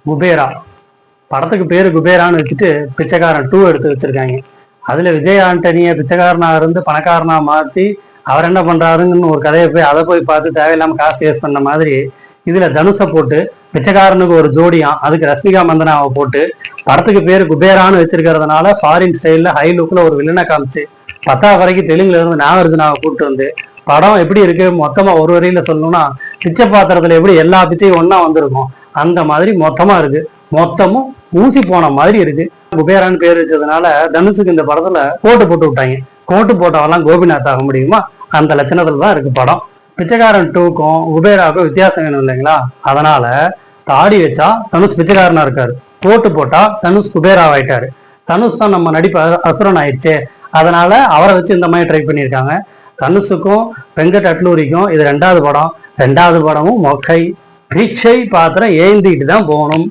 குபேரா. படத்துக்கு பேரு குபேரான்னு வச்சுட்டு பிச்சைக்காரன் 2 எடுத்து வச்சிருக்காங்க. அதுல விஜய் ஆண்டனிய பிச்சைக்காரனா இருந்து பணக்காரனா மாத்தி அவர் என்ன பண்றாருன்னு ஒரு கதையை போய் அதை போய் பார்த்து தேவையில்லாம காசு வேஸ்ட் பண்ண மாதிரி இதுல தனுஷை போட்டு பிச்சைக்காரனுக்கு ஒரு ஜோடியாம், அதுக்கு ரஷ்மிகா மந்தனாவை போட்டு படத்துக்கு பேரு குபேரான்னு வச்சிருக்கிறதுனால ஃபாரின் ஸ்டைல்ல ஹை லுக்ல ஒரு வில்லனை காமிச்சு 10வது வரைக்கும் தெலுங்குல இருந்து நாகார்ஜுனாவை கூப்பிட்டு வந்து படம் எப்படி இருக்கு மொத்தமா ஒரு வரியில சொல்லணும்னா பிச்சை பாத்திரத்துல எப்படி எல்லா பிச்சையும் ஒன்னா வந்திருக்கும் அந்த மாதிரி மொத்தமா இருக்கு. மொத்தமும் ஊசி போன மாதிரி இருக்கு. குபேரான்னு பேர் வச்சதுனால தனுஷுக்கு இந்த படத்துல கோட்டு போட்டு விட்டாங்க. கோட்டு போட்டவெல்லாம் கோபிநாத் ஆக முடியுமா? அந்த லட்சணத்துல தான் இருக்கு படம். பிச்சைக்காரன் 2க்கும் குபேராவுக்கும் வித்தியாசம் வேணும் இல்லைங்களா? அதனால தாடி வச்சா தனுஷ் பிச்சைக்காரனா இருக்காரு, கோட்டு போட்டா தனுஷ் குபேராவாயிட்டாரு. தனுஷ் தான் நம்ம நடிப்பு அசுரன் ஆயிடுச்சு. அதனால அவரை வச்சு இந்த மாதிரி ட்ரை பண்ணியிருக்காங்க. தனுஷுக்கும் வெங்கட் அட்லூரிக்கும் இது 2வது படம். 2வது படமும் மொக்கை. பிச்சை பாத்திரம் ஏந்திக்கிட்டு தான் போகணும்.